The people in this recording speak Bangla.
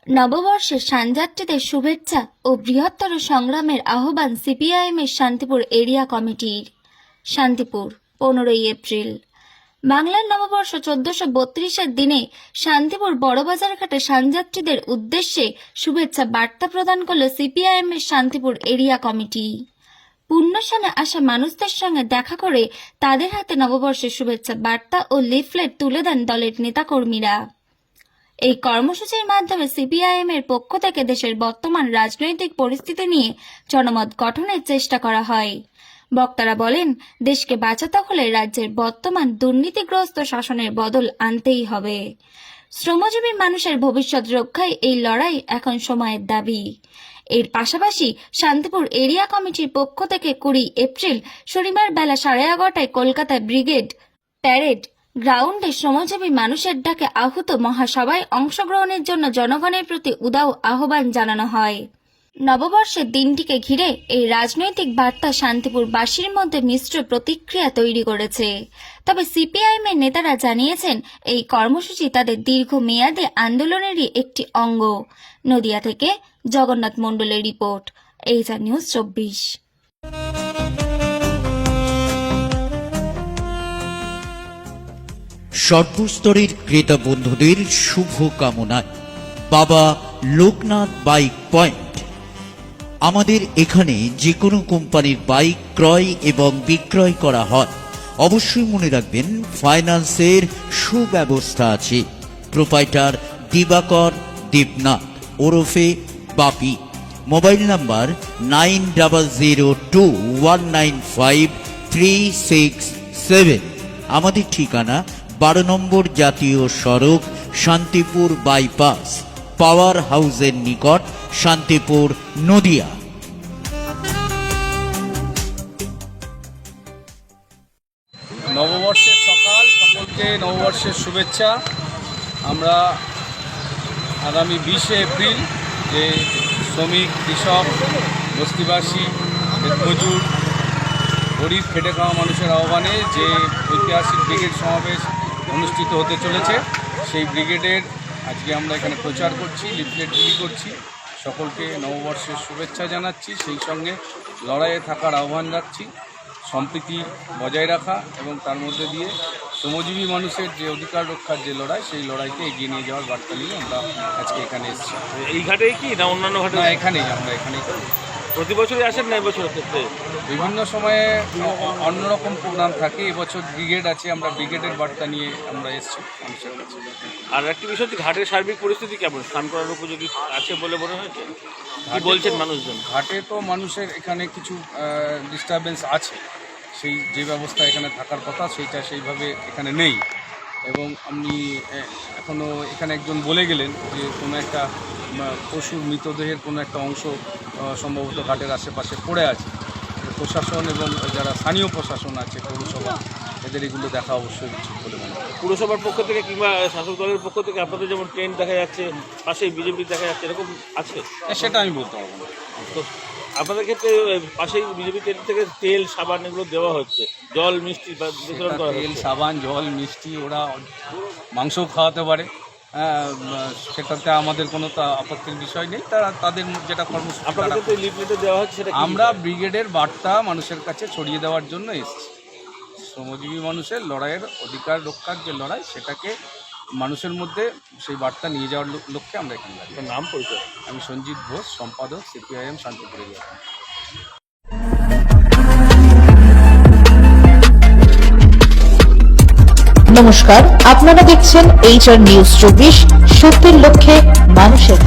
নববর্ষের সানযাত্রীদের শুভেচ্ছা ও বৃহত্তর সংগ্রামের আহ্বান সিপিআইএমের শান্তিপুর এরিয়া কমিটির। শান্তিপুর 15ই এপ্রিল। বাংলার নববর্ষ 1432-এর দিনে শান্তিপুর বড়বাজার ঘাটে সানযাত্রীদের উদ্দেশ্যে শুভেচ্ছা বার্তা প্রদান করল সিপিআইএমের শান্তিপুর এরিয়া কমিটি। পুণ্যস্থানে আসা মানুষদের সঙ্গে দেখা করে তাদের হাতে নববর্ষের শুভেচ্ছা বার্তা ও লিফলেট তুলে দেন দলের নেতাকর্মীরা। এই কর্মসূচির মাধ্যমে সিপিআইএম এর পক্ষ থেকে দেশের বর্তমান রাজনৈতিক পরিস্থিতি নিয়ে জনমত গঠনের চেষ্টা করা হয়। বক্তারা বলেন, দেশকে বাঁচাতে হলে রাজ্যের বর্তমান দুর্নীতিগ্রস্ত শাসনের বদল আনতেই হবে। শ্রমজীবী মানুষের ভবিষ্যৎ রক্ষায় এই লড়াই এখন সময়ের দাবি। এর পাশাপাশি শান্তিপুর এরিয়া কমিটির পক্ষ থেকে 20 এপ্রিল শনিবার বেলা 11:30টায় কলকাতায় ব্রিগেড প্যারেড গ্রাউন্ডে শ্রমজীবী মানুষের ডাকে আহত মহাসভায় অংশগ্রহণের জন্য জনগণের প্রতি উদাও আহ্বান জানানো হয়। নববর্ষের দিনটিকে ঘিরে এই রাজনৈতিক বার্তা শান্তিপুরবাসীর মধ্যে মিশ্র প্রতিক্রিয়া তৈরি করেছে। তবে সিপিআইএম এর নেতারা জানিয়েছেন, এই কর্মসূচি তাদের দীর্ঘমেয়াদী আন্দোলনেরই একটি অঙ্গ। নদিয়া থেকে জগন্নাথ মণ্ডলের রিপোর্ট, এইচআর নিউজ 24। সর্বস্তরের ক্রেতা বন্ধুদের শুভ কামনায় বাবা লোকনাথ বাইক পয়েন্ট। আমাদের এখানে যে কোনো কোম্পানির বাইক ক্রয় এবং বিক্রয় করা হয়। অবশ্যই মনে রাখবেন, ফাইন্যান্সের সুব্যবস্থা আছে। প্রোপাইটার দিবাকর দেবনাথ ওরফে বাপি। Mobile number 9002195367। আমাদের ঠিকানা 12 নম্বর জাতীয় সড়ক, শান্তিপুর বাইপাস, পাওয়ার হাউসের নিকট, শান্তিপুর, নদিয়া। নববর্ষের সকাল, সকলকে নববর্ষের শুভেচ্ছা। আমরা আগামী 20 এপ্রিল যে শ্রমিক, কৃষক, বস্তিবাসী, মজুর, গরিব খেটে খাওয়া মানুষের আহ্বানে যে ঐতিহাসিক ব্রিগেড সমাবেশ অনুষ্ঠিত হতে চলেছে, সেই ব্রিগেডের আজকে আমরা এখানে প্রচার করছি, লিফলেট বিলি করছি। সকলকে নববর্ষের শুভেচ্ছা জানাচ্ছি, সেই সঙ্গে লড়াইয়ে থাকার আহ্বান রাখছি। সম্প্রীতি বজায় রাখা এবং তার মধ্যে দিয়ে শ্রমজীবী মানুষের যে অধিকার রক্ষার যে লড়াই, সেই লড়াইকে এগিয়ে নিয়ে যাওয়ার বার্তা নিয়ে আমরা আজকে এখানে এসেছি। এই ঘাটেই কি না অন্যান্য ঘাটে? না, এখানেই, আমরা এখানেই করি। প্রতি বছরই আসেন না এবছরের ক্ষেত্রে? বিভিন্ন সময়ে অন্যরকম প্রোগ্রাম থাকে। এবছর ব্রিগেড আছে, আমরা ব্রিগেডের বার্তা নিয়ে আমরা এসেছি মানুষের কাছে। আর একটি বিষয় হচ্ছে, ঘাটের সার্বিক পরিস্থিতি কেমন? স্নান করার উপযোগী আছে বলে মনে হয়েছে? কি বলছেন মানুষজন? ঘাটে তো মানুষের এখানে কিছু ডিস্টারবেন্স আছে। সেই যে ব্যবস্থা এখানে থাকার কথা সেইটা সেইভাবে এখানে নেই। এবং আমি এখনও এখানে একজন বলে গেলেন যে কোনো একটা পশুর মৃতদেহের কোনো একটা অংশ সম্ভবত ঘাটের আশেপাশে পড়ে আছে। প্রশাসন এবং যারা স্থানীয় প্রশাসন আছে, পৌরসভা, এদের এগুলো দেখা অবশ্যই উচিত বলে মনে হয়। পুরসভার পক্ষ থেকে কিংবা শাসক দলের পক্ষ থেকে আপনাদের যেমন ট্রেন দেখা যাচ্ছে, পাশেই বিজেপি দেখা যাচ্ছে, এরকম আছে? সেটা আমি বলতে পারবো না। তো আপনাদের ক্ষেত্রে পাশেই বিজেপি ট্রেন থেকে তেল, সাবান এগুলো দেওয়া হচ্ছে, জল, মিষ্টি বিতরণ করা হচ্ছে। তেল, সাবান, জল, মিষ্টি, ওরা মাংস খাওয়াতে পারে, সেটাতে আমাদের কোনো আপত্তির বিষয় নেই। তারা তাদের যেটা কর্মসূচি, আপনাদের ক্ষেত্রে লিফলেটে দেওয়া হচ্ছে, সেটা আমরা ব্রিগেডের বার্তা মানুষের কাছে ছড়িয়ে দেওয়ার জন্য এসেছি। শ্রমজীবী মানুষের লড়াইয়ের, অধিকার রক্ষার যে লড়াই, সেটাকে মানুষের মধ্যে সেই বার্তা নিয়ে যাওয়ার লক্ষ্যে আমরা এখানে দাঁড়িয়ে। নাম পরিচয়? আমি সঞ্জিত ঘোষ, সম্পাদক, সিপিআইএম শান্তিপুর এরিয়া। নমস্কার, আপনারা দেখছেন এইচআর নিউজ 24, সত্যের লক্ষ্যে মানুষের